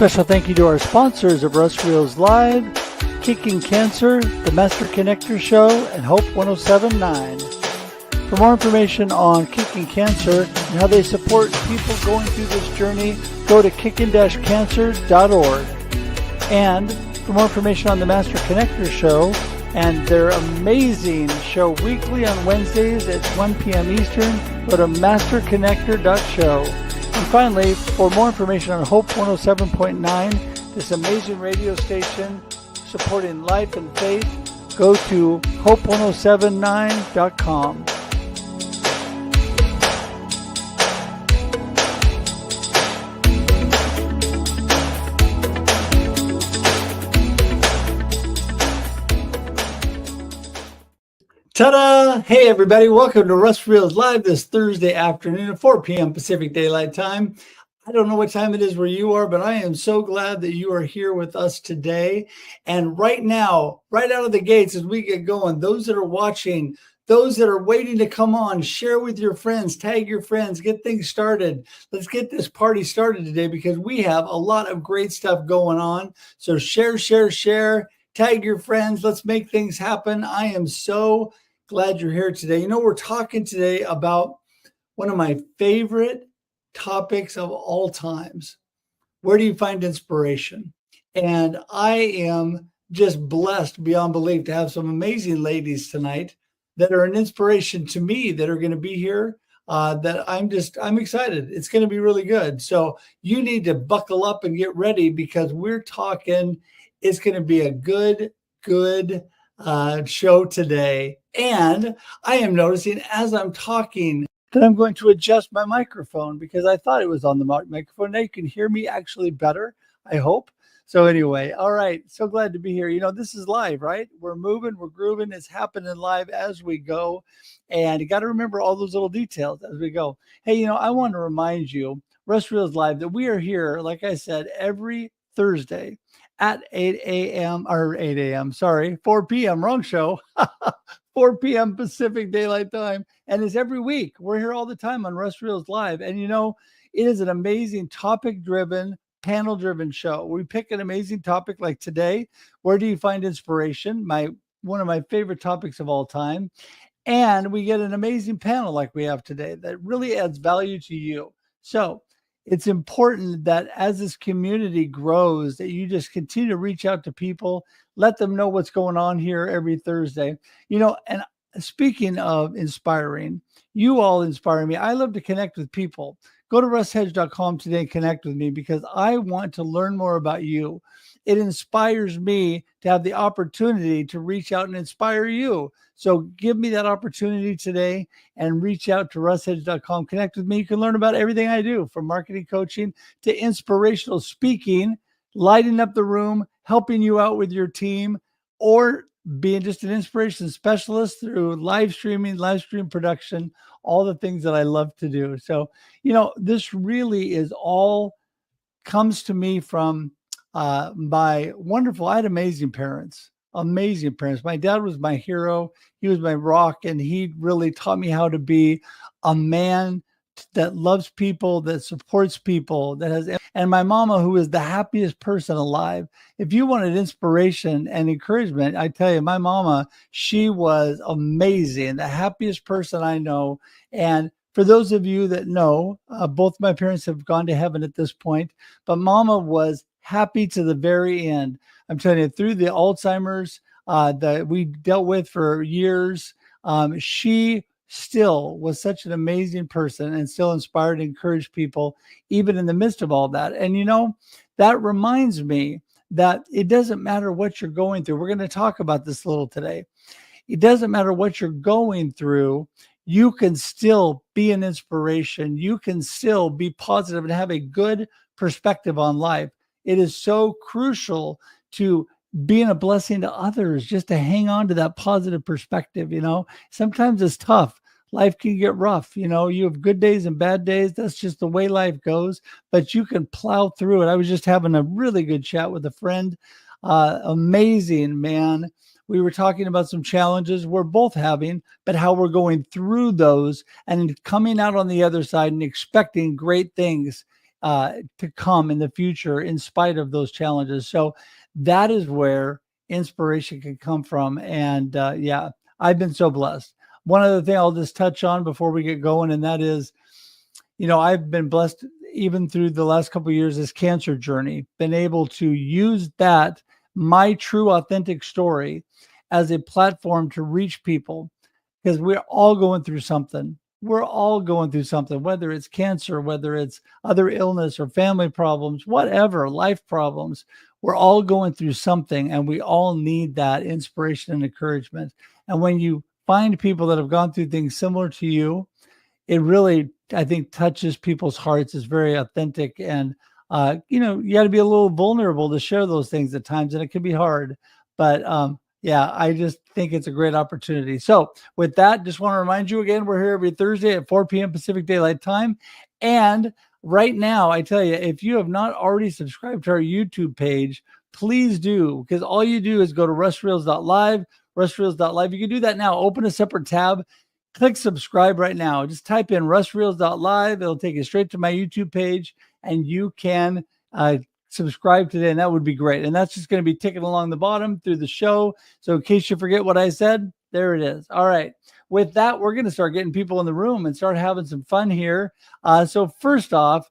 Special thank you to our sponsors of Russ Reels Live, Kicking Cancer, The Master Connector Show, and Hope 107.9. For more information on Kicking Cancer and how they support people going through this journey, go to kicking-cancer.org. And for more information on The Master Connector Show and their amazing show weekly on Wednesdays at 1 p.m. Eastern, go to masterconnector.show. And finally, for more information on Hope 107.9, this amazing radio station supporting life and faith, go to hope1079.com. Ta-da! Hey everybody, welcome to Russ Reels Live this Thursday afternoon at 4 p.m. Pacific Daylight Time. I don't know what time it is where you are, but I am so glad that you are here with us today. And right now, right out of the gates as we get going, those that are watching, those that are waiting to come on, share with your friends, tag your friends, get things started. Let's get this party started today because we have a lot of great stuff going on. So share, tag your friends. Let's make things happen. I am so glad you're here today. You know, we're talking today about one of my favorite topics of all times. Where do you find inspiration? And I am just blessed beyond belief to have some amazing ladies tonight that are an inspiration to me that are going to be here. That I'm excited. It's going to be really good. So you need to buckle up and get ready because we're talking. It's going to be a good show today. And I am noticing as I'm talking that I'm going to adjust my microphone because I thought it was on the microphone. Now you can hear me actually better, I hope. So anyway, all right. So glad to be here. You know, this is live, right? We're moving, we're grooving. It's happening live as we go. And you got to remember all those little details as we go. Hey, you know, I want to remind you, Russ Reels Live, that we are here, like I said, every Thursday at 4 p.m. Wrong show. 4 p.m. Pacific Daylight Time. And it's every week. We're here all the time on Russ Reels Live. And you know, it is an amazing topic-driven, panel-driven show. We pick an amazing topic like today. Where do you find inspiration? One of my favorite topics of all time. And we get an amazing panel like we have today that really adds value to you. So it's important that as this community grows, that you just continue to reach out to people, let them know what's going on here every Thursday. You know, and speaking of inspiring, you all inspire me. I love to connect with people. Go to russhedge.com today and connect with me because I want to learn more about you. It inspires me to have the opportunity to reach out and inspire you. So give me that opportunity today and reach out to russhedge.com. Connect with me. You can learn about everything I do from marketing coaching to inspirational speaking, lighting up the room, helping you out with your team, or being just an inspiration specialist through live stream production, all the things that I love to do. So, you know, this really is all comes to me from my wonderful, I had amazing parents. My dad was my hero. He was my rock, and he really taught me how to be a man that loves people, that supports people, and my mama, who is the happiest person alive. If you wanted inspiration and encouragement, I tell you, my mama, she was amazing, the happiest person I know. And for those of you that know, both my parents have gone to heaven at this point, but mama was happy to the very end. I'm telling you, through the Alzheimer's that we dealt with for years, she still was such an amazing person and still inspired and encouraged people, even in the midst of all that. And, you know, that reminds me that it doesn't matter what you're going through. We're going to talk about this a little today. It doesn't matter what you're going through. You can still be an inspiration. You can still be positive and have a good perspective on life. It is so crucial to being a blessing to others, just to hang on to that positive perspective. You know, sometimes it's tough. Life can get rough. You know, you have good days and bad days. That's just the way life goes, but you can plow through it. I was just having a really good chat with a friend. Amazing, man. We were talking about some challenges we're both having, but how we're going through those and coming out on the other side and expecting great things to come in the future in spite of those challenges. So that is where inspiration can come from. And yeah, I've been so blessed. One other thing I'll just touch on before we get going, and that is, I've been blessed even through the last couple of years, this cancer journey, been able to use that, my true authentic story, as a platform to reach people, because we're all going through something. We're all going through something, whether it's cancer, whether it's other illness or family problems, whatever, life problems. We're all going through something, and we all need that inspiration and encouragement. And when you find people that have gone through things similar to you, it really, I think, touches people's hearts. Is very authentic. And, you got to be a little vulnerable to share those things at times, and it can be hard. But yeah, I just think it's a great opportunity. So with that, just want to remind you again, we're here every Thursday at 4 p.m. Pacific Daylight Time. And right now, I tell you, if you have not already subscribed to our YouTube page, please do, because all you do is go to russreels.live, russreels.live. You can do that now. Open a separate tab. Click subscribe right now. Just type in russreels.live. It'll take you straight to my YouTube page, and you can subscribe today, and that would be great. And that's just going to be ticking along the bottom through the show. So in case you forget what I said, there it is. All right. With that, we're going to start getting people in the room and start having some fun here. So first off,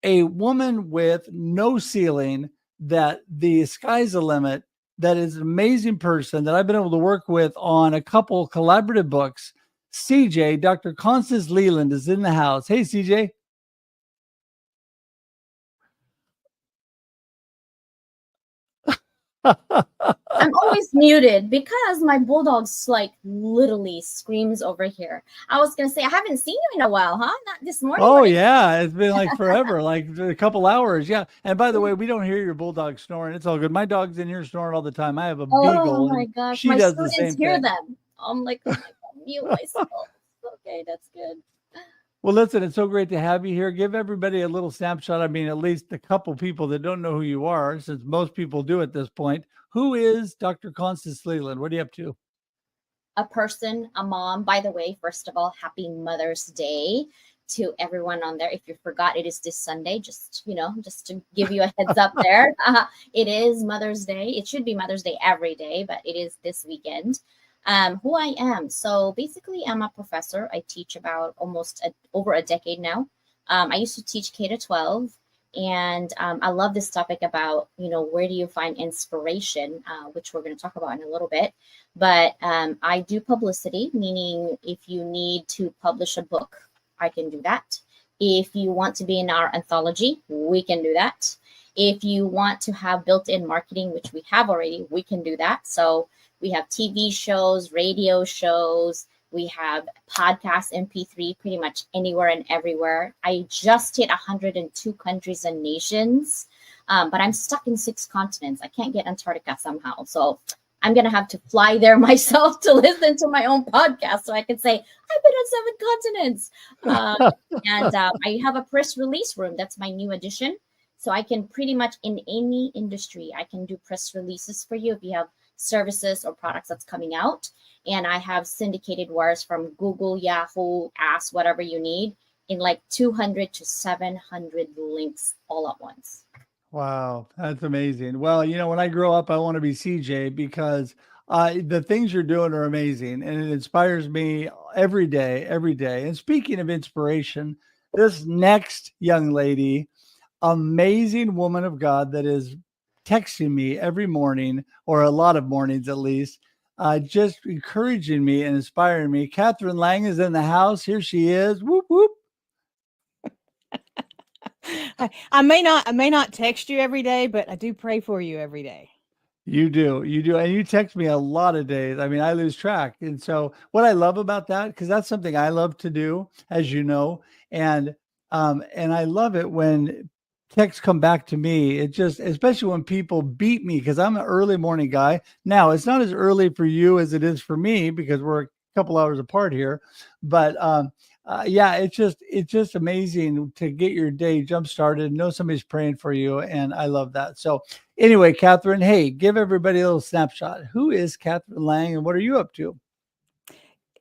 a woman with no ceiling, that the sky's the limit, that is an amazing person that I've been able to work with on a couple collaborative books. CJ, Dr. Constance Leyland, is in the house. Hey, CJ. I'm always muted because my bulldog's like literally screams over here. I was gonna say I haven't seen you in a while, huh? Not this morning. Oh yeah, it's been like forever, like a couple hours. Yeah. And by the way, we don't hear your bulldog snoring. It's all good. My dog's in here snoring all the time. I have a beagle. Oh my gosh, she my does the students same hear thing. them. I'm like, oh my God, mute myself. Okay, that's good. Well, listen, it's so great to have you here. Give everybody a little snapshot. I mean, at least a couple people that don't know who you are, since most people do at this point. Who is Dr. Constance Leyland? What are you up to? A person, a mom. By the way, first of all, happy Mother's Day to everyone on there. If you forgot, it is this Sunday. Just to give you a heads up there. It is Mother's Day. It should be Mother's Day every day, but it is this weekend. Who I am. So basically, I'm a professor. I teach about over a decade now. I used to teach K to 12, and I love this topic about, where do you find inspiration, which we're going to talk about in a little bit. But I do publicity, meaning if you need to publish a book, I can do that. If you want to be in our anthology, we can do that. If you want to have built-in marketing, which we have already, we can do that. So we have TV shows, radio shows, we have podcasts, MP3, pretty much anywhere and everywhere. I just hit 102 countries and nations, but I'm stuck in 6 continents. I can't get Antarctica somehow. So I'm going to have to fly there myself to listen to my own podcast so I can say, I've been on 7 continents. And I have a press release room. That's my new addition. So I can pretty much in any industry, I can do press releases for you if you have services or products that's coming out. And I have syndicated wires from Google, Yahoo, Ask, whatever you need, in like 200 to 700 links all at once. Wow, that's amazing. Well, when I grow up, I want to be CJ, because the things you're doing are amazing, and it inspires me every day, every day. And speaking of inspiration, this next young lady, amazing woman of God, that is texting me every morning, or a lot of mornings at least, just encouraging me and inspiring me. Kathryn Lang is in the house. Here she is. Whoop, whoop. I may not text you every day, but I do pray for you every day. You do. And you text me a lot of days. I mean, I lose track. And so what I love about that, because that's something I love to do, as you know, and I love it when texts come back to me. It just, especially when people beat me, because I'm an early morning guy. Now, it's not as early for you as it is for me, because we're a couple hours apart here. But yeah, it's just amazing to get your day jump started, know somebody's praying for you, and I love that. So anyway, Kathryn, hey, give everybody a little snapshot. Who is Kathryn Lang, and what are you up to?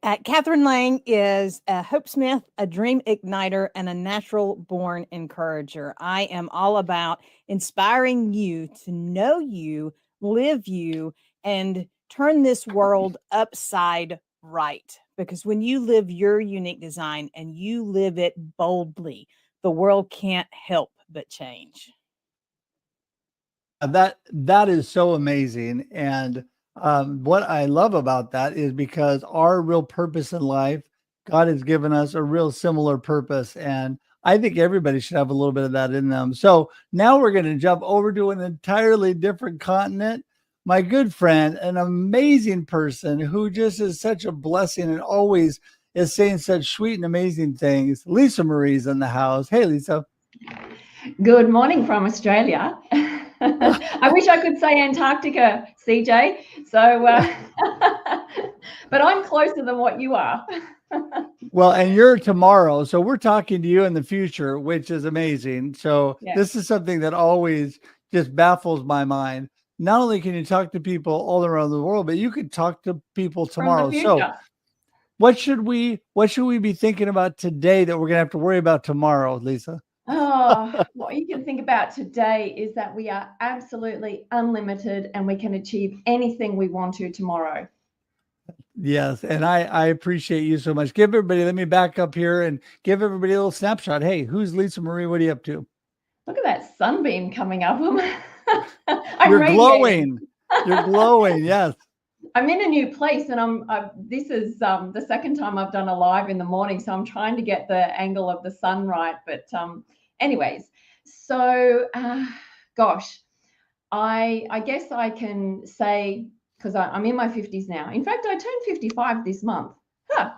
Kathryn Lang is a Hope Smith, a dream igniter, and a natural born encourager. I am all about inspiring you to know you, live you, and turn this world upside right. Because when you live your unique design and you live it boldly, the world can't help but change. That is so amazing. And what I love about that is because our real purpose in life, God has given us a real similar purpose. And I think everybody should have a little bit of that in them. So now we're going to jump over to an entirely different continent. My good friend, an amazing person who just is such a blessing and always is saying such sweet and amazing things. Lisa Marie's in the house. Hey, Lisa. Good morning from Australia. I wish I could say Antarctica, CJ. So, but I'm closer than what you are. Well, and you're tomorrow. So we're talking to you in the future, which is amazing. So This is something that always just baffles my mind. Not only can you talk to people all around the world, but you could talk to people tomorrow. So what should we be thinking about today that we're going to have to worry about tomorrow, Lisa? Oh, what you can think about today is that we are absolutely unlimited and we can achieve anything we want to tomorrow. Yes. And I appreciate you so much. Give everybody, let me back up here and give everybody a little snapshot. Hey, who's Lisa Marree? What are you up to? Look at that sunbeam coming up. You're glowing. You're glowing. Yes. I'm in a new place and this is the second time I've done a live in the morning. So I'm trying to get the angle of the sun right. But anyways, so gosh, I guess I can say, because I'm in my 50s now. In fact, I turned 55 this month. Huh.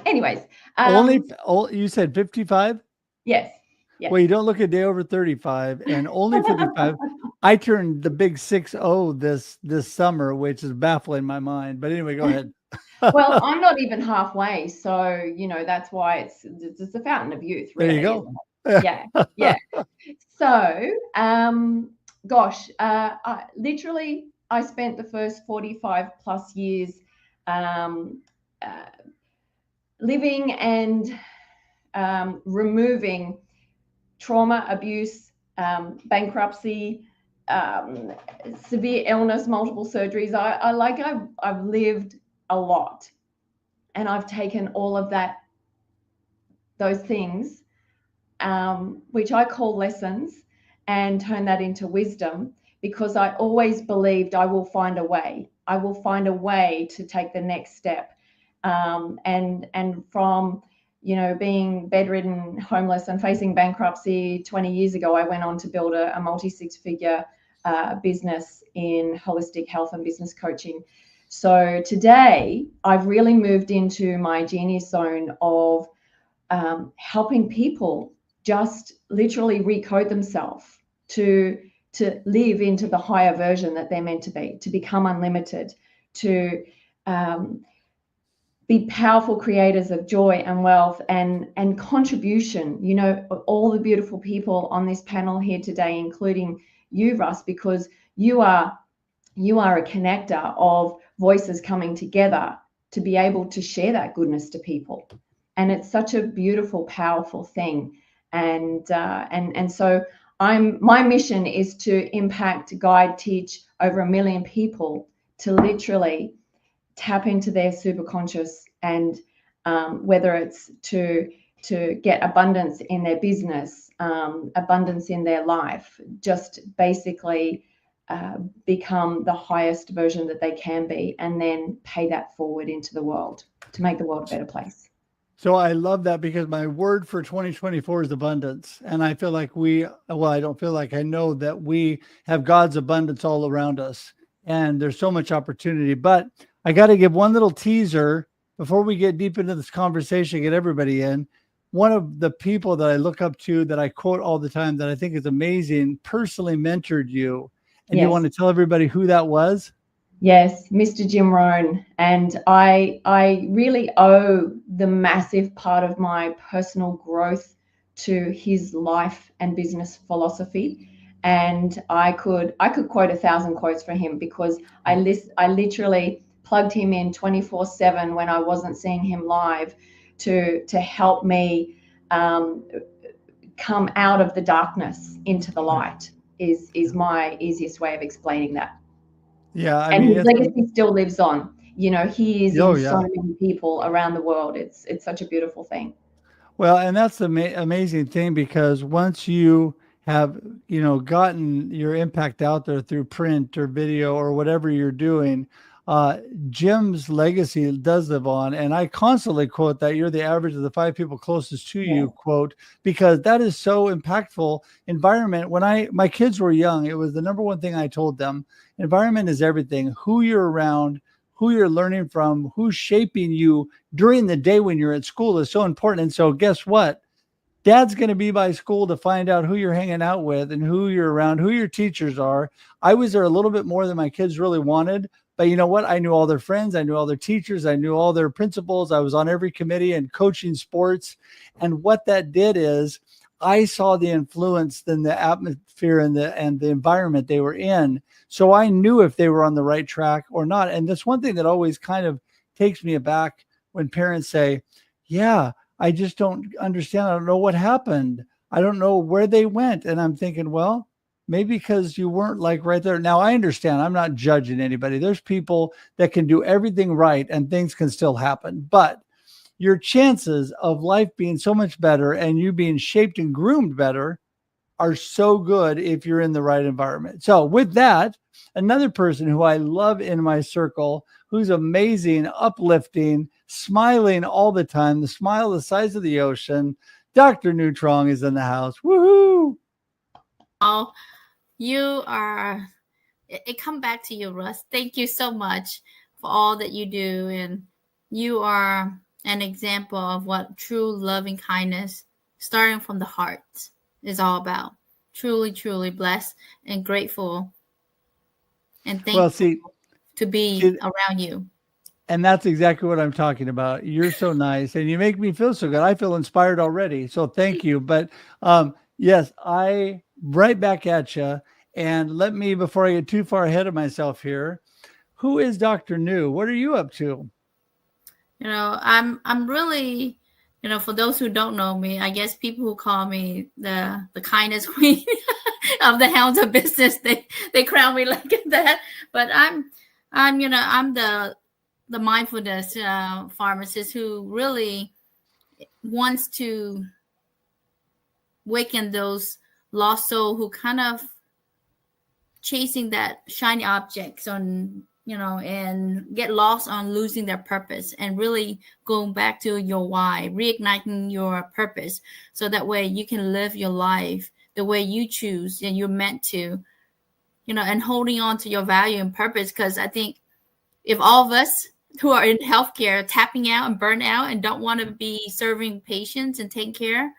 Anyways. You said 55? Yes. Yes. Well, you don't look a day over 35 and only 55. I turned the big 6-0 this summer, which is baffling my mind. But anyway, go ahead. Well, I'm not even halfway. So, that's why it's a fountain of youth. Really, there you go. Yeah. So, gosh, I spent the first 45 plus years living and removing trauma, abuse, bankruptcy, severe illness, multiple surgeries. I've lived a lot, and I've taken all of those things, which I call lessons, and turn that into wisdom, because I always believed I will find a way. I will find a way to take the next step. And from, being bedridden, homeless, and facing bankruptcy 20 years ago, I went on to build a multi-six-figure business in holistic health and business coaching. So today, I've really moved into my genius zone of helping people just literally recode themselves to live into the higher version that they're meant to be, to become unlimited, to be powerful creators of joy and wealth and contribution. All the beautiful people on this panel here today, including you, Russ, because you are a connector of voices coming together to be able to share that goodness to people. And it's such a beautiful, powerful thing. And so my mission is to impact, guide, teach over 1 million people to literally tap into their superconscious, and whether it's to get abundance in their business, abundance in their life, just basically become the highest version that they can be, and then pay that forward into the world to make the world a better place. So I love that, because my word for 2024 is abundance. And I feel like I know that we have God's abundance all around us, and there's so much opportunity. But I got to give one little teaser before we get deep into this conversation, get everybody in. One of the people that I look up to, that I quote all the time, that I think is amazing, personally mentored you. And You want to tell everybody who that was? Yes, Mr. Jim Rohn. And I really owe the massive part of my personal growth to his life and business philosophy. And I could quote 1,000 quotes for him, because I literally plugged him in 24/7 when I wasn't seeing him live to help me come out of the darkness into the light is my easiest way of explaining that. Yeah, I And mean, his legacy still lives on. You know, he is oh in so yeah. many people around the world. It's such a beautiful thing. Well, and that's the amazing thing, because once you have, gotten your impact out there through print or video or whatever you're doing, uh, Jim's legacy does live on. And I constantly quote that you're the average of the 5 people closest to Yeah. you, quote, because that is so impactful. Environment. When my kids were young, it was the number one thing I told them. Environment is everything. Who you're around, who you're learning from, who's shaping you during the day when you're at school is so important. And so guess what? Dad's going to be by school to find out who you're hanging out with and who you're around, who your teachers are. I was there a little bit more than my kids really wanted, but you know what? I knew all their friends. I knew all their teachers. I knew all their principals. I was on every committee and coaching sports. And what that did is I saw the influence in the atmosphere and the environment they were in. So I knew if they were on the right track or not. And that's one thing that always kind of takes me aback when parents say, yeah, I just don't understand. I don't know what happened. I don't know where they went. And I'm thinking, well, maybe because you weren't like right there. Now I understand. I'm not judging anybody. There's people that can do everything right and things can still happen. But your chances of life being so much better and you being shaped and groomed better are so good if you're in the right environment. So with that, another person who I love in my circle, who's amazing, uplifting, smiling all the time, the smile the size of the ocean, Dr. Truong is in the house. Woohoo! Oh, you are, it come back to you, Russ. Thank you so much for all that you do. And you are an example of what true loving kindness, starting from the heart, is all about. Truly, truly blessed and grateful and thankful to be around you. And that's exactly what I'm talking about. You're so nice and you make me feel so good. I feel inspired already. So thank you. But yes, I right back at you. And let me, before I get too far ahead of myself here, who is Dr. New? What are you up to? You know, I'm really, you know, for those who don't know me, I guess people who call me the kindness queen of the hounds of business, they crown me like that. But I'm you know, I'm the mindfulness pharmacist who really wants to waken those lost soul who kind of chasing that shiny objects on, you know, and get lost on losing their purpose, and really going back to your why, reigniting your purpose, so that way you can live your life the way you choose and you're meant to, you know, and holding on to your value and purpose. Because I think if all of us who are in healthcare tapping out and burn out and don't want to be serving patients and taking care,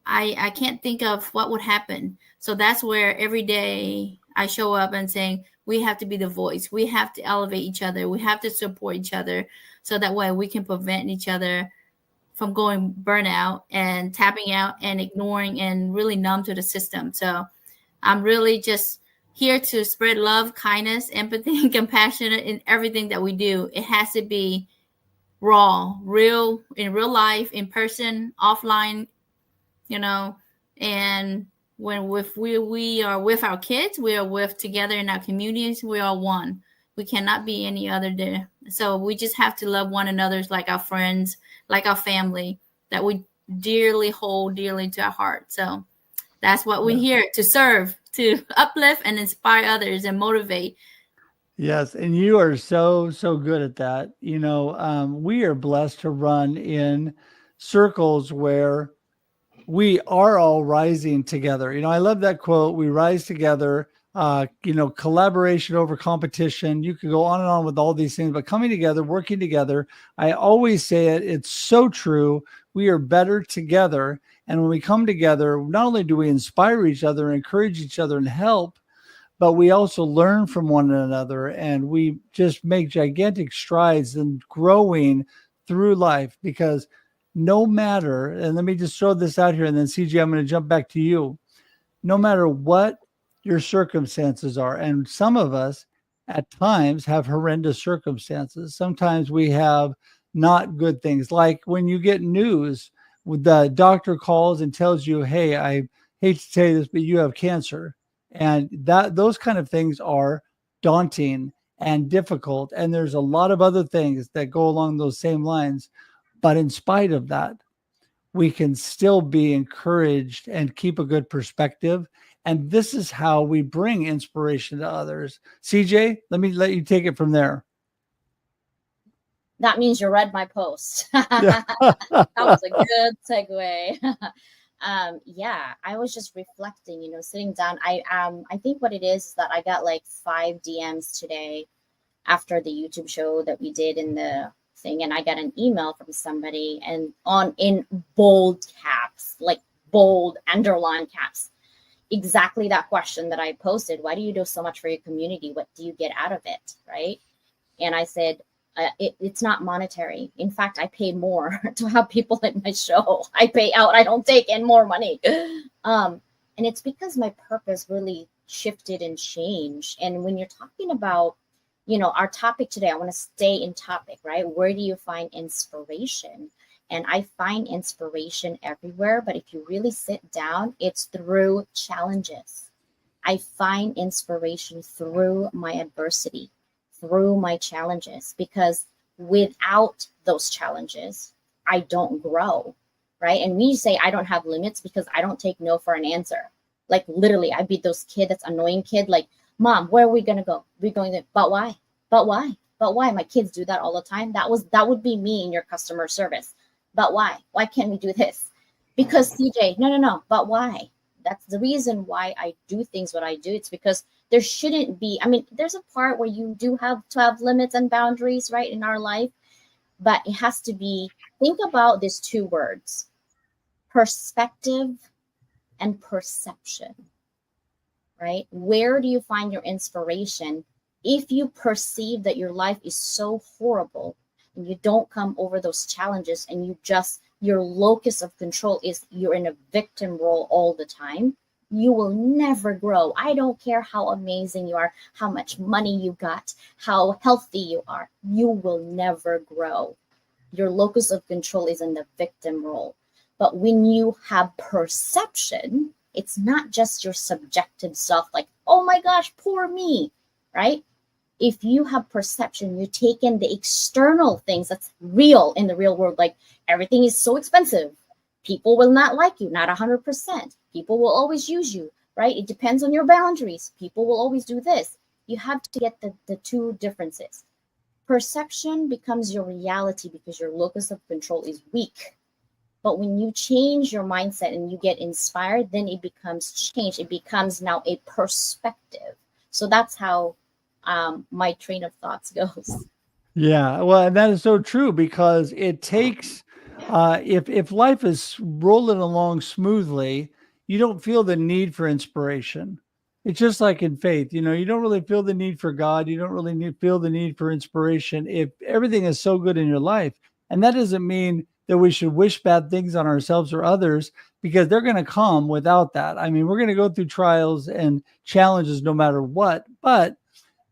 I can't think of what would happen. So that's where every day I show up and saying, we have to be the voice. We have to elevate each other. We have to support each other. So that way we can prevent each other from going burnout and tapping out and ignoring and really numb to the system. So I'm really just here to spread love, kindness, empathy, and compassion in everything that we do. It has to be raw, real, in real life, in person, offline, you know, and when we are with our kids, we are with together in our communities, we are one. We cannot be any other there. So we just have to love one another like our friends, like our family, that we dearly hold dearly to our heart. So that's what we're here to serve, to uplift and inspire others and motivate. Yes. And you are so good at that. You know, we are blessed to run in circles where we are all rising together. You know, I love that quote. We rise together, you know, collaboration over competition. You could go on and on with all these things, but coming together, working together. I always say it. It's so true. We are better together. And when we come together, not only do we inspire each other and encourage each other and help, but we also learn from one another, and we just make gigantic strides in growing through life. Because no matter, and let me just throw this out here, and then CJ, I'm going to jump back to you. No matter what your circumstances are, and some of us at times have horrendous circumstances. Sometimes we have not good things. Like when you get news, the doctor calls and tells you, "Hey, I hate to tell you this, but you have cancer." And those kind of things are daunting and difficult. And there's a lot of other things that go along those same lines. But in spite of that, we can still be encouraged and keep a good perspective. And this is how we bring inspiration to others. CJ, let you take it from there. That means you read my post. Yeah. That was a good segue. Yeah, I was just reflecting, sitting down. I think what it is that I got like 5 DMs today after the YouTube show that we did in the thing, and I got an email from somebody and in bold caps, like bold underline caps, exactly that question that I posted. Why do you do so much for your community? What do you get out of it? Right? And I said, it's not monetary. In fact, I pay more to have people at my show. I pay out. I don't take in more money. And it's because my purpose really shifted and changed. And when you're talking about, our topic today, I want to stay in topic, right? Where do you find inspiration? And I find inspiration everywhere. But if you really sit down, it's through challenges. I find inspiration through my adversity, through my challenges, because without those challenges, I don't grow, right? And when you say I don't have limits, because I don't take no for an answer. Like literally, I beat those kid, that's annoying kid, like, Mom, where are we gonna go? We're going to, but why? But why? But why? My kids do that all the time. That would be me in your customer service. But why? Why can't we do this? Because CJ, no. But why? That's the reason why I do things what I do. It's because there shouldn't be, there's a part where you do have to have limits and boundaries, right, in our life. But it has to be, think about these 2 words, perspective and perception, right? Where do you find your inspiration? If you perceive that your life is so horrible and you don't come over those challenges and your locus of control is you're in a victim role all the time, you will never grow. I don't care how amazing you are, how much money you got, how healthy you are. You will never grow. Your locus of control is in the victim role. But when you have perception, it's not just your subjective self, like, oh my gosh, poor me, right? If you have perception, you take in the external things that's real in the real world, like everything is so expensive. People will not like you, not 100%. People will always use you, right? It depends on your boundaries. People will always do this. You have to get the 2 differences. Perception becomes your reality because your locus of control is weak. But when you change your mindset and you get inspired, then it becomes change. It becomes now a perspective. So that's how my train of thoughts goes. Yeah, well, and that is so true, because it takes if life is rolling along smoothly, you don't feel the need for inspiration. It's just like in faith, you don't really feel the need for God. You don't really feel the need for inspiration if everything is so good in your life. And that doesn't mean that we should wish bad things on ourselves or others, because they're going to come without that. We're going to go through trials and challenges no matter what, but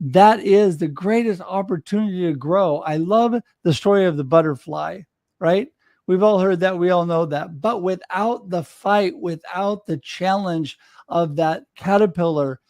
that is the greatest opportunity to grow. I love the story of the butterfly, right? We've all heard that. We all know that. But without the fight, without the challenge of that caterpillar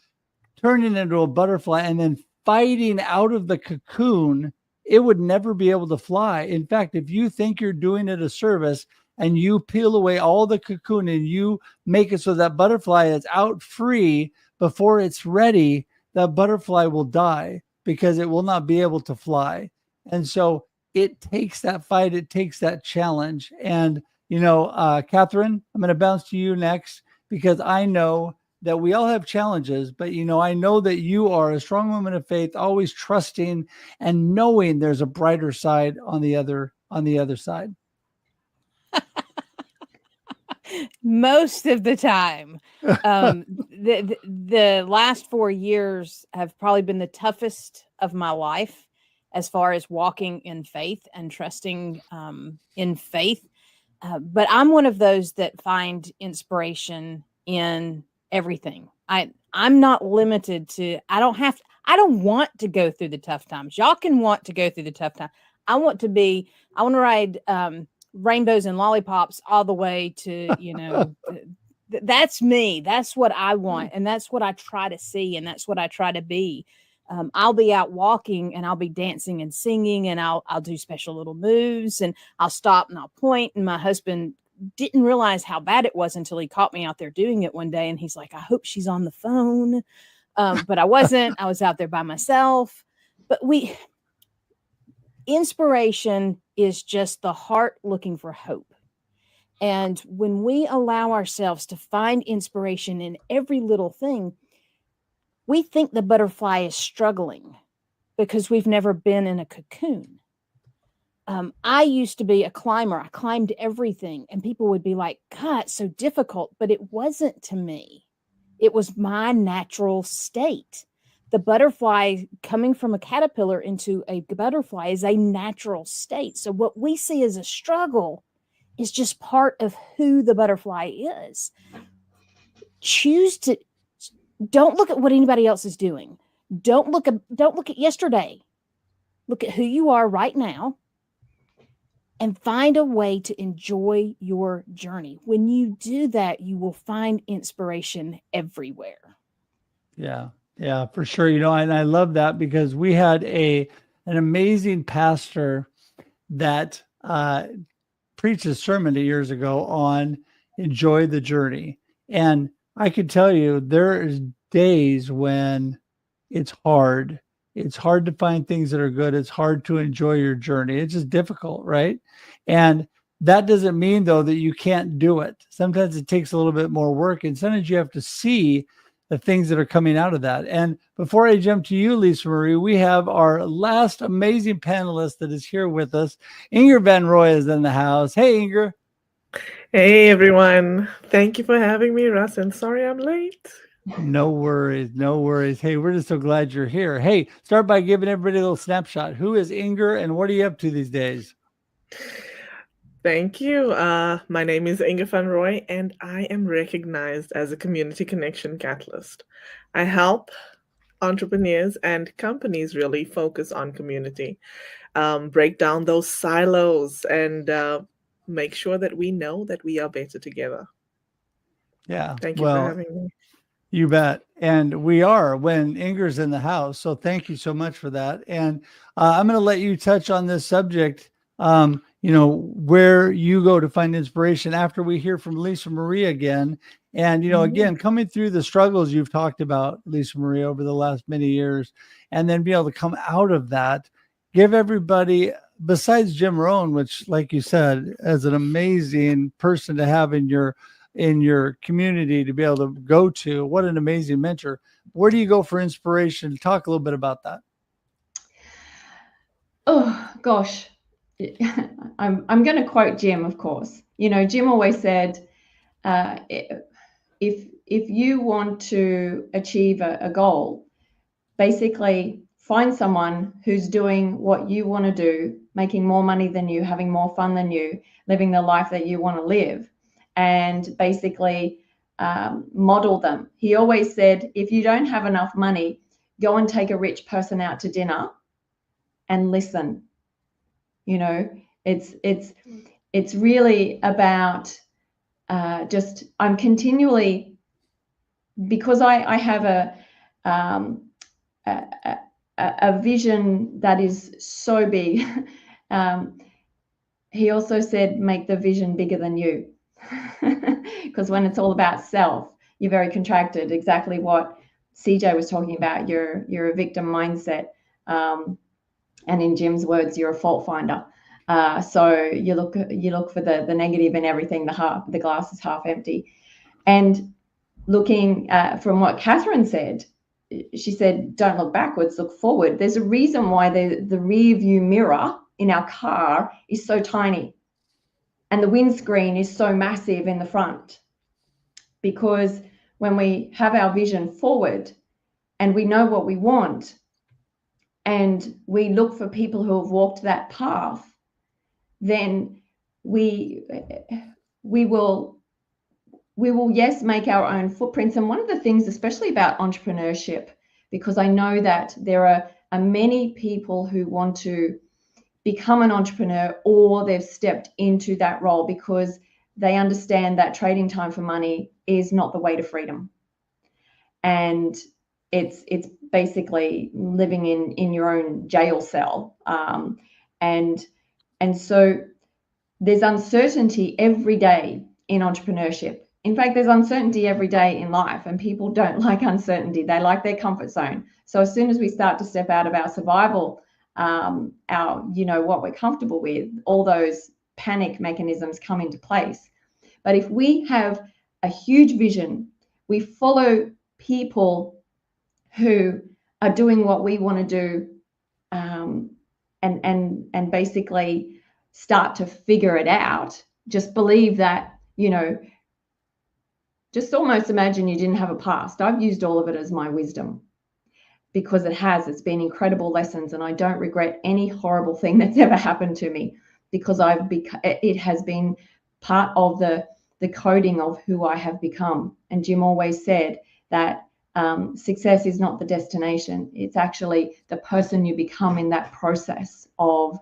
turning into a butterfly and then fighting out of the cocoon, it would never be able to fly. In fact, if you think you're doing it a service and you peel away all the cocoon and you make it so that butterfly is out free before it's ready, that butterfly will die because it will not be able to fly. And so it takes that fight, it takes that challenge. And, Kathryn, I'm going to bounce to you next, because I know that we all have challenges, but, I know that you are a strong woman of faith, always trusting and knowing there's a brighter side on the other side. Most of the time. The last 4 years have probably been the toughest of my life as far as walking in faith and trusting in faith. But I'm one of those that find inspiration in everything. I'm not limited to, I I don't want to go through the tough times. Y'all can want to go through the tough time. I want to ride rainbows and lollipops all the way to, that's me. That's what I want. And that's what I try to see. And that's what I try to be. I'll be out walking and I'll be dancing and singing, and I'll do special little moves, and I'll stop and I'll point. And my husband didn't realize how bad it was until he caught me out there doing it one day. And he's like, I hope she's on the phone. But I wasn't. I was out there by myself. But inspiration is just the heart looking for hope. And when we allow ourselves to find inspiration in every little thing, we think the butterfly is struggling because we've never been in a cocoon. I used to be a climber. I climbed everything, and people would be like, God, it's so difficult. But it wasn't to me. It was my natural state. The butterfly coming from a caterpillar into a butterfly is a natural state. So what we see as a struggle is just part of who the butterfly is. Don't look at what anybody else is doing. Don't look at yesterday. Look at who you are right now and find a way to enjoy your journey. When you do that, you will find inspiration everywhere. Yeah, for sure. And I love that because we had an amazing pastor that preached a sermon years ago on enjoy the journey. And I could tell you there is days when it's hard. It's hard to find things that are good. It's hard to enjoy your journey. It's just difficult, right? And that doesn't mean, though, that you can't do it. Sometimes it takes a little bit more work, and sometimes you have to see the things that are coming out of that. And before I jump to you, Lisa Marree, we have our last amazing panelist that is here with us. Ingor Van Rooi is in the house. Hey, Ingor. Hey, everyone. Thank you for having me, Russ. And sorry I'm late. No worries. Hey, we're just so glad you're here. Hey, start by giving everybody a little snapshot. Who is Ingor and what are you up to these days? Thank you. My name is Ingor Van Rooi, and I am recognized as a community connection catalyst. I help entrepreneurs and companies really focus on community, break down those silos, and make sure that we know that we are better together. Yeah. Thank you for having me. You bet. And we are when Ingor's in the house. So thank you so much for that. And I'm going to let you touch on this subject, where you go to find inspiration after we hear from Lisa Marree again. And, again, coming through the struggles you've talked about, Lisa Marree, over the last many years, and then be able to come out of that, give everybody, besides Jim Rohn, which, like you said, as an amazing person to have in your community to be able to go to, what an amazing mentor. Where do you go for inspiration? Talk a little bit about that. Oh gosh, I'm going to quote Jim, of course. Jim always said, if you want to achieve a goal, basically find someone who's doing what you want to do, making more money than you, having more fun than you, living the life that you want to live, and basically model them. He always said, if you don't have enough money, go and take a rich person out to dinner and listen. It's really about I'm continually, because I have a vision that is so big. He also said, make the vision bigger than you. Because when it's all about self, you're very contracted. Exactly what CJ was talking about. You're a victim mindset, and in Jim's words, you're a fault finder. So you look for the negative in everything. The glass is half empty. And looking from what Kathryn said, she said, don't look backwards, look forward. There's a reason why the rear view mirror in our car is so tiny and the windscreen is so massive in the front, because when we have our vision forward and we know what we want and we look for people who have walked that path, then we will, yes, make our own footprints. And one of the things, especially about entrepreneurship, because I know that there are many people who want to become an entrepreneur, or they've stepped into that role because they understand that trading time for money is not the way to freedom. And it's basically living in your own jail cell. And so there's uncertainty every day in entrepreneurship. In fact, there's uncertainty every day in life, and people don't like uncertainty. They like their comfort zone. So as soon as we start to step out of our survival, what we're comfortable with, all those panic mechanisms come into place. But if we have a huge vision, we follow people who are doing what we want to do, and basically start to figure it out. Just believe that, just almost imagine you didn't have a past. I've used all of it as my wisdom, because it's been incredible lessons, and I don't regret any horrible thing that's ever happened to me, because it has been part of the coding of who I have become. And Jim always said that success is not the destination. It's actually the person you become in that process of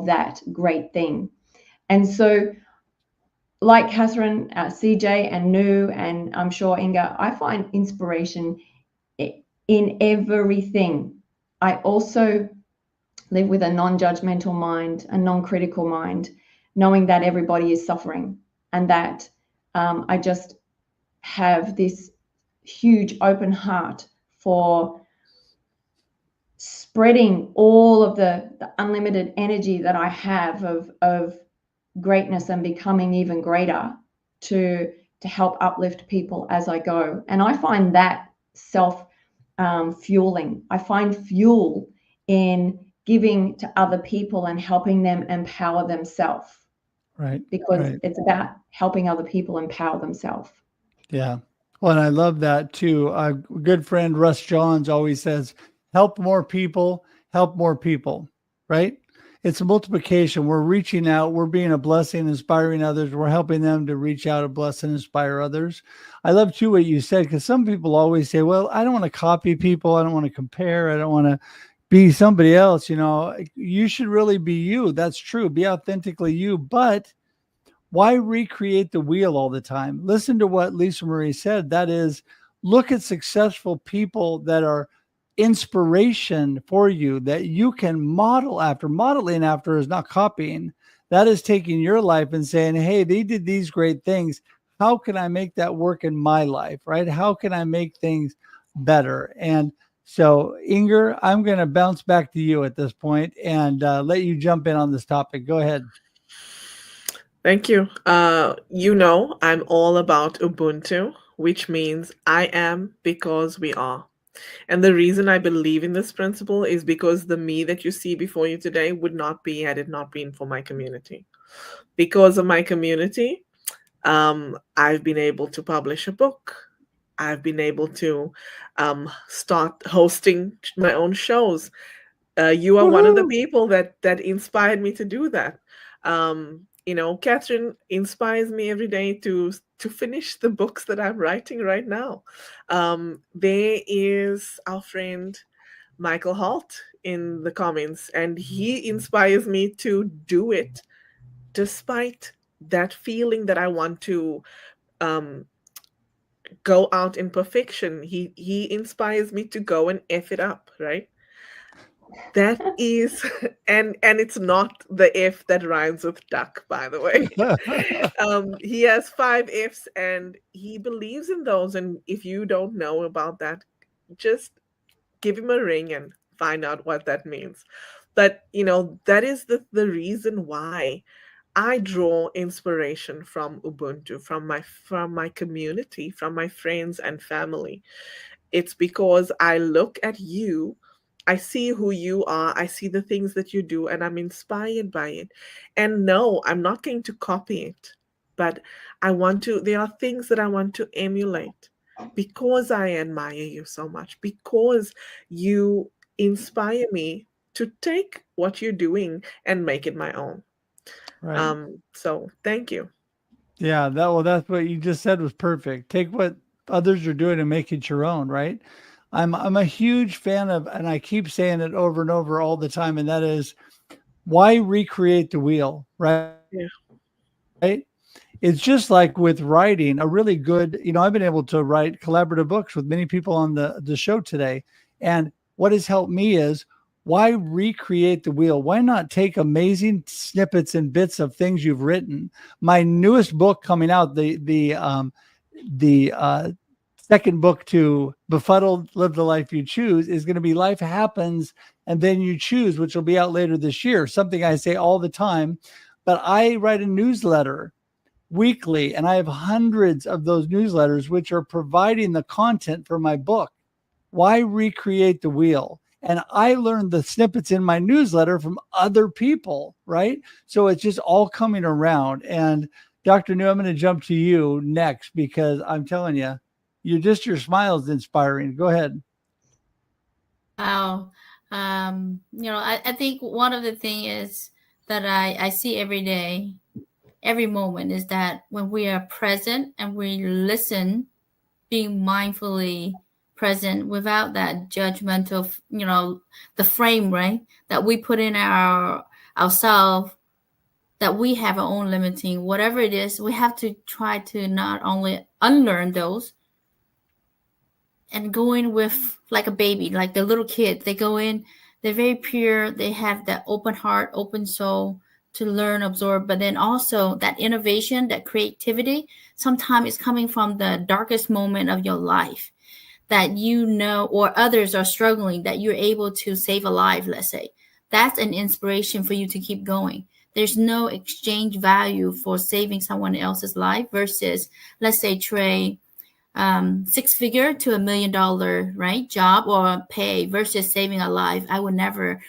that great thing. And so, like Kathryn, CJ, and Nu, and I'm sure Ingor, I find inspiration in everything. I also live with a non-judgmental mind, a non-critical mind, knowing that everybody is suffering, and that I just have this huge open heart for spreading all of the unlimited energy that I have of greatness and becoming even greater to help uplift people as I go. And I find that fueling. I find fuel in giving to other people and helping them empower themselves. Right. Because it's about helping other people empower themselves. Yeah. Well, and I love that too. A good friend, Russ Johns, always says, help more people, right? It's a multiplication. We're reaching out. We're being a blessing, inspiring others. We're helping them to reach out, and bless and inspire others. I love too what you said, because some people always say, well, I don't want to copy people. I don't want to compare. I don't want to be somebody else. You should really be you. That's true. Be authentically you. But why recreate the wheel all the time? Listen to what Lisa Marree said. That is, look at successful people that are inspiration for you, that you can model after. Modeling after is not copying. That is taking your life and saying, hey, they did these great things. How can I make that work in my life, right? How can I make things better? And so, Ingor, I'm going to bounce back to you at this point and let you jump in on this topic. Go ahead. Thank you. I'm all about Ubuntu, which means I am because we are. And the reason I believe in this principle is because the me that you see before you today would not be had it not been for my community. Because of my community, I've been able to publish a book. I've been able to start hosting my own shows. You are one of the people that inspired me to do that. Kathryn inspires me every day to finish the books that I'm writing right now. There is our friend Michael Holt in the comments, and he inspires me to do it despite that feeling that I want to go out in perfection. He inspires me to go and F it up, right? That is, and it's not the F that rhymes with duck, by the way. He has 5 Fs and he believes in those. And if you don't know about that, just give him a ring and find out what that means. But, that is the reason why I draw inspiration from Ubuntu, from my community, from my friends and family. It's because I look at you, I see who you are, I see the things that you do, and I'm inspired by it. And no, I'm not going to copy it, but there are things that I want to emulate because I admire you so much, because you inspire me to take what you're doing and make it my own. Right. So thank you. Yeah, that's what you just said was perfect. Take what others are doing and make it your own, right? I'm a huge fan of, and I keep saying it over and over all the time, and that is, why recreate the wheel, right? Yeah. Right? It's just like with writing a really good, I've been able to write collaborative books with many people on the show today. And what has helped me is, why recreate the wheel? Why not take amazing snippets and bits of things you've written? My newest book coming out, the second book to Befuddled, Live the Life You Choose, is going to be Life Happens and Then You Choose, which will be out later this year. Something I say all the time, but I write a newsletter weekly, and I have hundreds of those newsletters which are providing the content for my book. Why recreate the wheel? And I learned the snippets in my newsletter from other people, right? So it's just all coming around. And Dr. New, I'm going to jump to you next, because I'm telling you, your smile is inspiring. Go ahead. Wow. I think one of the things is that I see every day, every moment, is that when we are present and we listen, being mindfully present without that judgmental, the frame, right, that we put in ourselves, that we have our own limiting, whatever it is, we have to try to not only unlearn those and go in with like a baby, like the little kid. They go in, they're very pure. They have that open heart, open soul to learn, absorb. But then also that innovation, that creativity, sometimes is coming from the darkest moment of your life that or others are struggling, that you're able to save a life, let's say. That's an inspiration for you to keep going. There's no exchange value for saving someone else's life versus, let's say, Trey, 6-figure to $1 million, right, job or pay versus saving a life. I would never.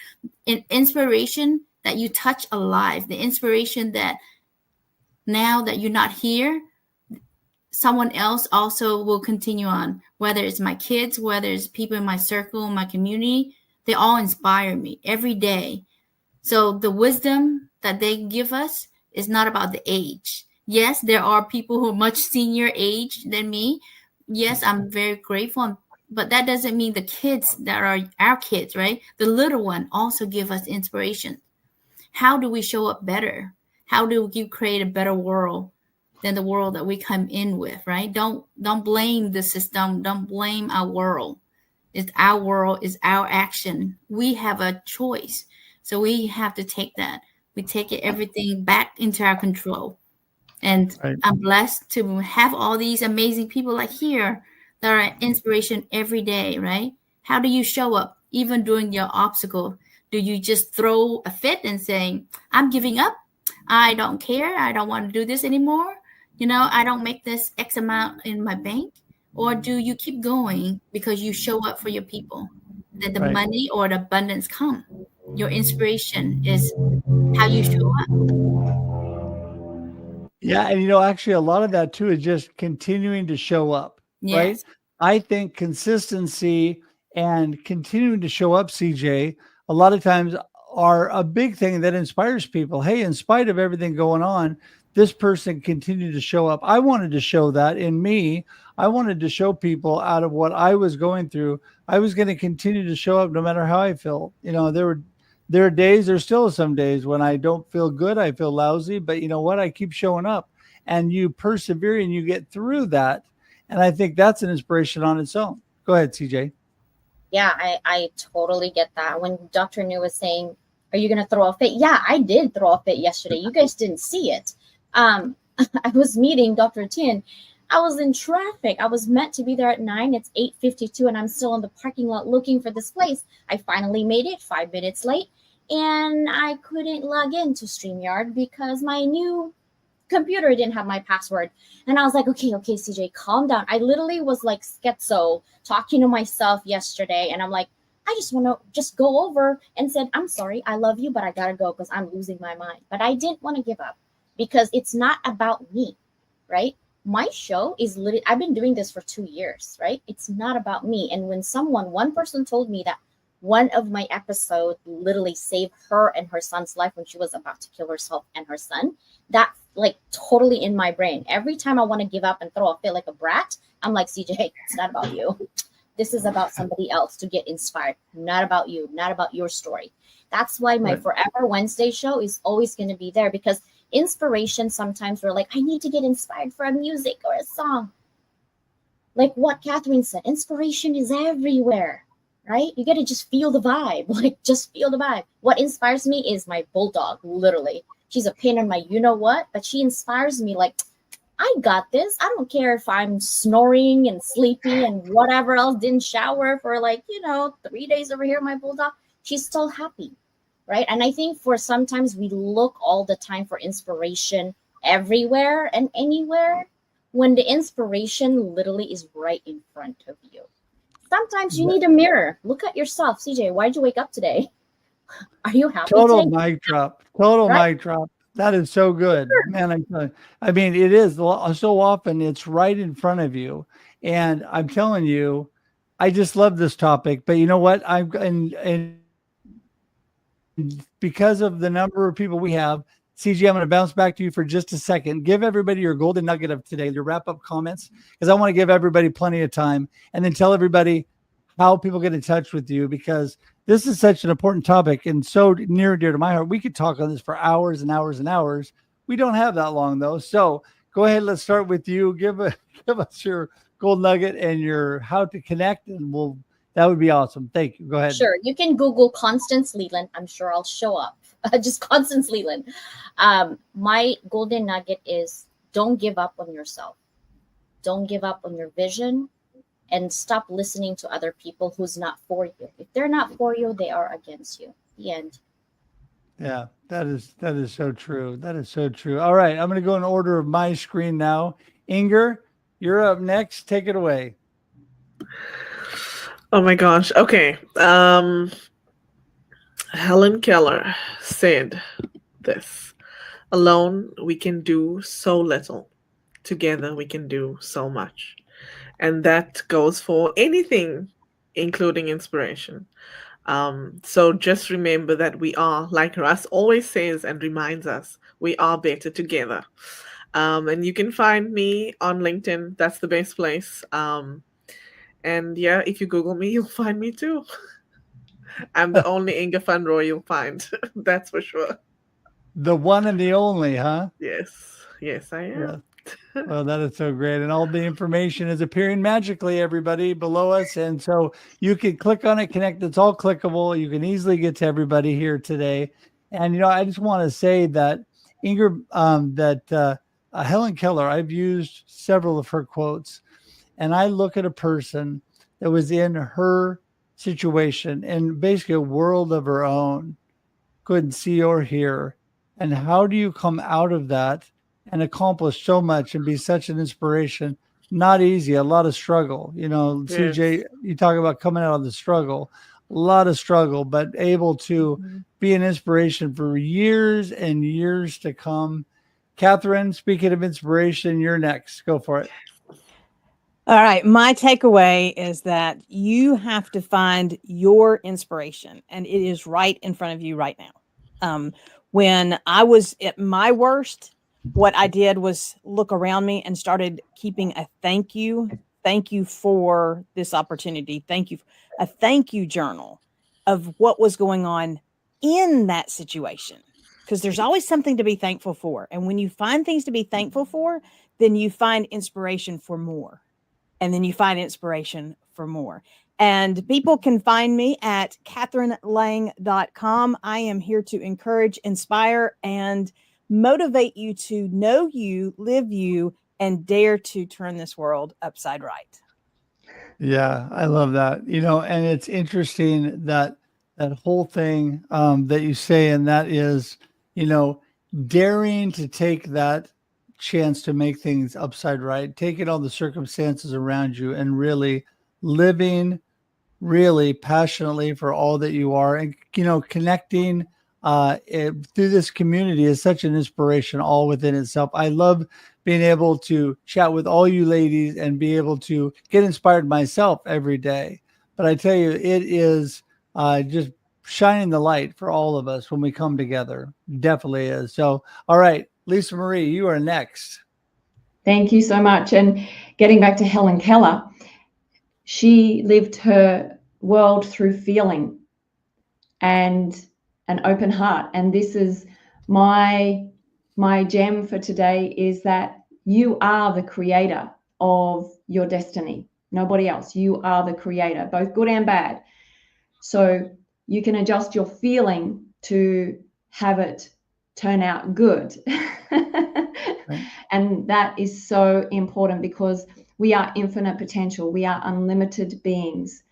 Inspiration that you touch a life, the inspiration that now that you're not here, someone else also will continue on, whether it's my kids, whether it's people in my circle, my community, they all inspire me every day. So the wisdom that they give us is not about the age. Yes, there are people who are much senior age than me. Yes, I'm very grateful, but that doesn't mean the kids that are our kids, right? The little one also give us inspiration. How do we show up better? How do we create a better world than the world that we come in with, right? Don't blame the system. Don't blame our world. It's our world, it's our action. We have a choice. So we have to take that. We take everything back into our control. And right. I'm blessed to have all these amazing people like here that are inspiration every day, right? How do you show up even during your obstacle? Do you just throw a fit and say, I'm giving up? I don't care. I don't want to do this anymore. I don't make this X amount in my bank. Or do you keep going because you show up for your people? That the right. money or the abundance come. Your inspiration is how you show up. Yeah. And, actually a lot of that too is just continuing to show up, yes. Right? I think consistency and continuing to show up, CJ, a lot of times are a big thing that inspires people. Hey, in spite of everything going on, this person continued to show up. I wanted to show that in me. I wanted to show people out of what I was going through, I was going to continue to show up no matter how I felt. There are days, there's still some days when I don't feel good. I feel lousy, but you know what? I keep showing up, and you persevere and you get through that. And I think that's an inspiration on its own. Go ahead, CJ. Yeah, I totally get that. When Dr. New was saying, are you going to throw a fit? Yeah, I did throw a fit yesterday. You guys didn't see it. I was meeting Dr. Tin. I was in traffic. I was meant to be there at 9. It's 8:52, and I'm still in the parking lot looking for this place. I finally made it 5 minutes late, and I couldn't log into StreamYard because my new computer didn't have my password. And I was like, okay, CJ, calm down. I literally was like schizo talking to myself yesterday, and I'm like, I just want to just go over and said, I'm sorry, I love you, but I gotta go because I'm losing my mind. But I didn't want to give up because it's not about me, right? My show is literally, I've been doing this for 2 years, right? It's not about me. And when one person told me that one of my episodes literally saved her and her son's life when she was about to kill herself and her son, that like totally in my brain. Every time I want to give up and throw a fit like a brat, I'm like, CJ, it's not about you. This is about somebody else to get inspired, not about you, not about your story. That's why my Right. Forever Wednesday show is always going to be there, because inspiration, sometimes we're like, I need to get inspired for a music or a song. Like what Kathryn said, inspiration is everywhere, right? You got to just feel the vibe, like just feel the vibe. What inspires me is my bulldog, literally. She's a pain in my you know what, but she inspires me like, I got this. I don't care if I'm snoring and sleepy and whatever else, didn't shower for like, 3 days over here, my bulldog. She's still happy, right? And I think for sometimes we look all the time for inspiration everywhere and anywhere, when the inspiration literally is right in front of you. Sometimes you need a mirror. Look at yourself. CJ, why did you wake up today? Are you happy Total today? mic drop. Total Right? mic drop. That is so good, man. I mean, it is so often it's right in front of you, and I'm telling you, I just love this topic. But you know what? And because of the number of people we have, CG, I'm going to bounce back to you for just a second. Give everybody your golden nugget of today, your wrap up comments, because I want to give everybody plenty of time, and then tell everybody how people get in touch with you, because this is such an important topic and so near and dear to my heart. We could talk on this for hours and hours and hours. We don't have that long though. So go ahead. Let's start with you. Give us your gold nugget and your how to connect, and that would be awesome. Thank you. Go ahead. Sure. You can Google Constance Leyland. I'm sure I'll show up. Just Constance Leyland. My golden nugget is don't give up on yourself. Don't give up on your vision, and stop listening to other people who's not for you. If they're not for you, they are against you. The end. Yeah, that is so true. That is so true. All right. I'm going to go in order of my screen now. Ingor, you're up next. Take it away. Oh my gosh. Okay. Helen Keller said this: alone we can do so little, together we can do so much. And that goes for anything, including inspiration. So just remember that we are, like Russ always says and reminds us, we are better together. And you can find me on LinkedIn. That's the best place. And yeah, if you Google me, you'll find me too. I'm the only Ingor Van Rooi you'll find. That's for sure. The one and the only, huh? Yes, I am. Yeah. Well, that is so great. And all the information is appearing magically, everybody, below us. And so you can click on it, connect. It's all clickable. You can easily get to everybody here today. And, I just want to say that Ingor, Helen Keller, I've used several of her quotes. And I look at a person that was in her situation and basically a world of her own, couldn't see or hear. And how do you come out of that and accomplish so much and be such an inspiration? Not easy, a lot of struggle. Yes. CJ, you talk about coming out of the struggle, a lot of struggle, but able to be an inspiration for years and years to come. Kathryn, speaking of inspiration, you're next. Go for it. All right. My takeaway is that you have to find your inspiration, and it is right in front of you right now. When I was at my worst, what I did was look around me and started keeping a thank you. Thank you for this opportunity. Thank you. A thank you journal of what was going on in that situation, because there's always something to be thankful for. And when you find things to be thankful for, then you find inspiration for more. And then you find inspiration for more. And people can find me at kathrynlang.com. I am here to encourage, inspire, and motivate you to know you, live you, and dare to turn this world upside right. Yeah, I love that. And it's interesting that whole thing that you say, and that is, daring to take that chance to make things upside right, taking all the circumstances around you and really living really passionately for all that you are, and connecting through this community is such an inspiration all within itself. I love being able to chat with all you ladies and be able to get inspired myself every day. But I tell you, it is just shining the light for all of us when we come together. Definitely is. So, all right, Lisa Marree, you are next. Thank you so much. And getting back to Helen Keller, She lived her world through feeling and an open heart. And this is my gem for today, is that you are the creator of your destiny. Nobody else. You are the creator, both good and bad. So you can adjust your feeling to have it turn out good. Right. And that is so important, because we are infinite potential. We are unlimited beings.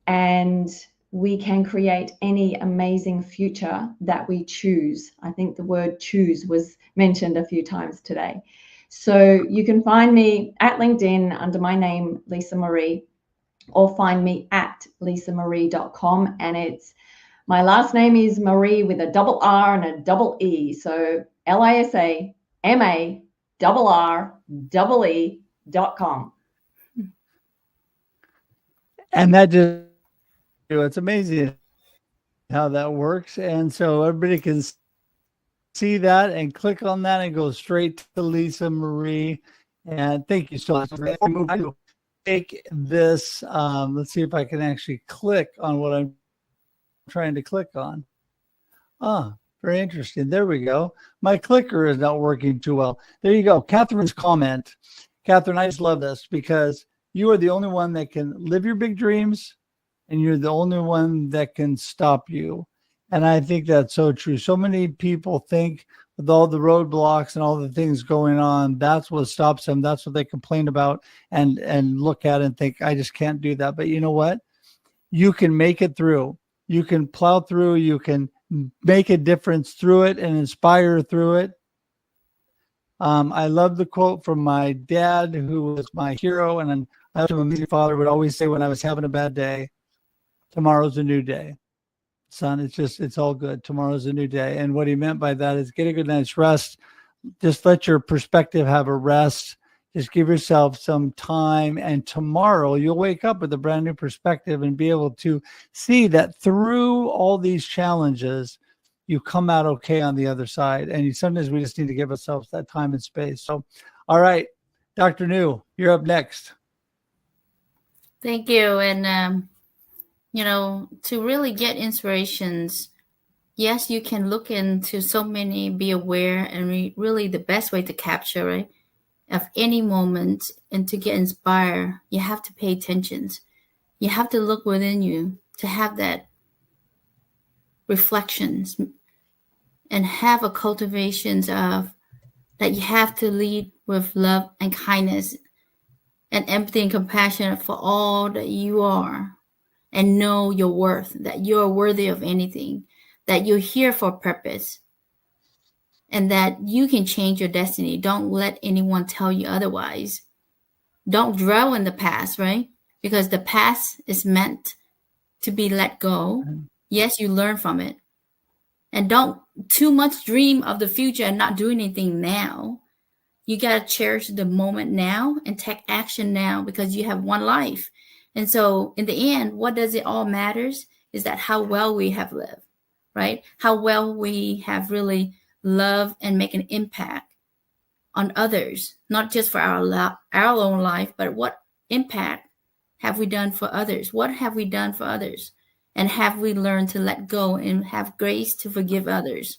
And we can create any amazing future that we choose. I think the word choose was mentioned a few times today. So you can find me at LinkedIn under my name, Lisa Marree, or find me at lisamarree.com. And it's, my last name is Marree with a double R and a double E. So LISAMARREE.com. And that just, it's amazing how that works. And so everybody can see that and click on that and go straight to Lisa Marree. And thank you so much. Take this. Let's see if I can actually click on what I'm trying to click on. Very interesting. There we go. My clicker is not working too well. There you go. Kathryn's comment. Kathryn, I just love this, because you are the only one that can live your big dreams, and you're the only one that can stop you. And I think that's so true. So many people think with all the roadblocks and all the things going on, that's what stops them. That's what they complain about and look at and think, I just can't do that. But you know what? You can make it through. You can plow through. You can make a difference through it and inspire through it. I love the quote from my dad, who was my hero, and I have a father would always say when I was having a bad day, tomorrow's a new day. Son, it's all good. Tomorrow's a new day. And what he meant by that is get a good night's rest. Just let your perspective have a rest. Just give yourself some time. And tomorrow you'll wake up with a brand new perspective and be able to see that through all these challenges, you come out okay on the other side. And sometimes we just need to give ourselves that time and space. So, all right, Dr. New, you're up next. Thank you. And, to really get inspirations, yes, you can look into so many, be aware, and really the best way to capture, right, of any moment and to get inspired, you have to pay attention. You have to look within you to have that reflections and have a cultivations of that you have to lead with love and kindness and empathy and compassion for all that you are, and know your worth, that you're worthy of anything, that you're here for a purpose, and that you can change your destiny. Don't let anyone tell you otherwise. Don't dwell in the past, right? Because the past is meant to be let go. Yes, you learn from it. And don't too much dream of the future and not do anything now. You got to cherish the moment now and take action now, because you have one life. And so in the end, what does it all matters is that how well we have lived, right? How well we have really loved and make an impact on others, not just for our own life, but what impact have we done for others? What have we done for others? And have we learned to let go and have grace to forgive others?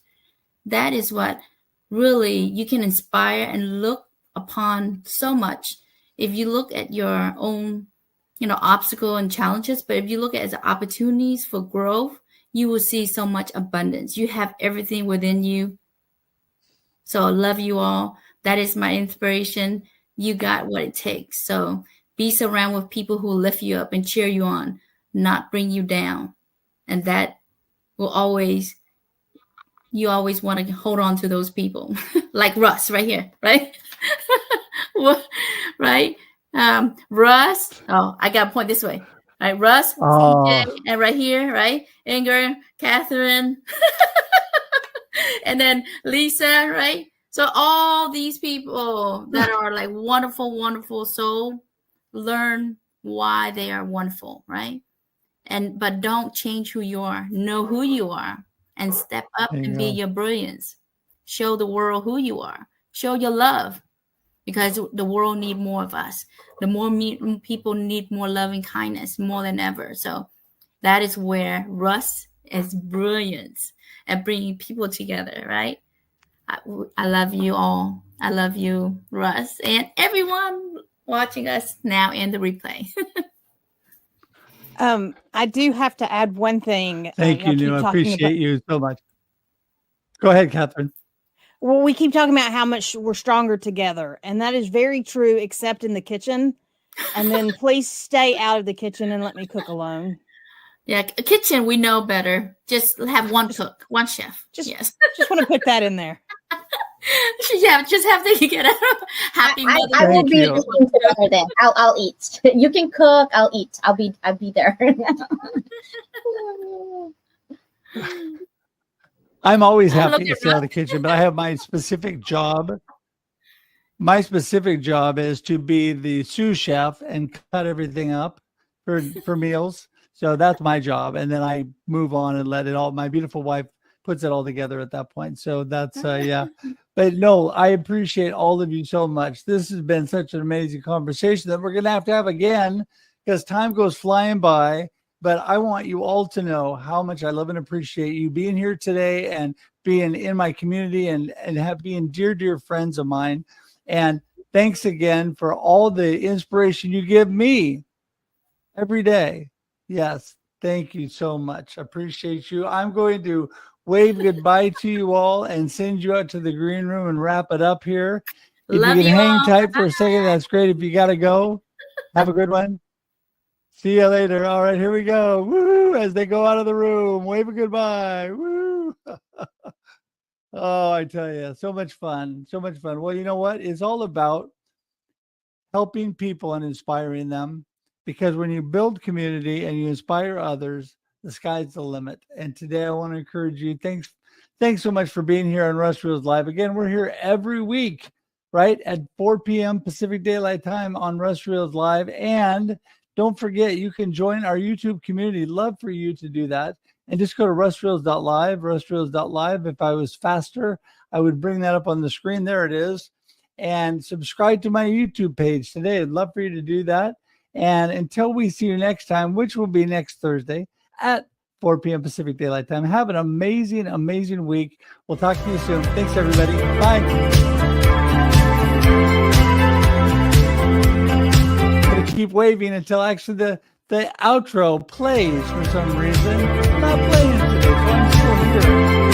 That is what really you can inspire and look upon so much. If you look at your own, obstacle and challenges, but if you look at it as opportunities for growth, you will see so much abundance. You have everything within you. So I love you all. That is my inspiration. You got what it takes. So be surrounded with people who lift you up and cheer you on, not bring you down. And that will you always want to hold on to those people like Russ right here, right? Right? Russ. Oh, I got to point this way. Right, Russ, CJ, and right here, right? Ingor, Kathryn, and then Lisa, right? So all these people that are like wonderful, wonderful soul, learn why they are wonderful, right? But don't change who you are. Know who you are and step up and be your brilliance. Show the world who you are. Show your love. because the world need more of us. The more people need more loving kindness more than ever. So that is where Russ is brilliant at bringing people together, right? I love you all. I love you, Russ, and everyone watching us now in the replay. I do have to add one thing. Thank you, New. I appreciate you so much. Go ahead, Kathryn. Well, we keep talking about how much we're stronger together, and that is very true, except in the kitchen. And then please stay out of the kitchen and let me cook alone. Yeah, kitchen, we know better. Just have one cook, one chef. Just want to put that in there. Yeah, just have to get a happy mother. I will be eating together then. I'll eat. You can cook. I'll eat. I'll be there. I'm always happy to stay out of the kitchen, but I have my specific job. My specific job is to be the sous chef and cut everything up for meals. So that's my job. And then I move on and let it all, my beautiful wife puts it all together at that point. So that's, yeah. But no, I appreciate all of you so much. This has been such an amazing conversation that we're going to have again because time goes flying by. But I want you all to know how much I love and appreciate you being here today and being in my community and being dear, dear friends of mine. And thanks again for all the inspiration you give me every day. Yes, thank you so much. I appreciate you. I'm going to wave goodbye to you all and send you out to the green room and wrap it up here. If you can hang tight for a second, that's great. If you got to go, have a good one. See you later. All right, here we go. Woo! As they go out of the room, wave a goodbye. Woo! Oh, I tell you, so much fun. So much fun. Well, you know what? It's all about helping people and inspiring them. Because when you build community and you inspire others, the sky's the limit. And today I want to encourage you. Thanks so much for being here on Russ Reels Live. Again, we're here every week, right? At 4 p.m. Pacific Daylight Time on Russ Reels Live. And don't forget, you can join our YouTube community. Love for you to do that. And just go to russreels.live, russreels.live. If I was faster, I would bring that up on the screen. There it is. And subscribe to my YouTube page today. I'd love for you to do that. And until we see you next time, which will be next Thursday at 4 p.m. Pacific Daylight Time, have an amazing, amazing week. We'll talk to you soon. Thanks, everybody. Bye. I'm going to keep waving until actually the outro plays for some reason. It's not playing today, so I'm still here.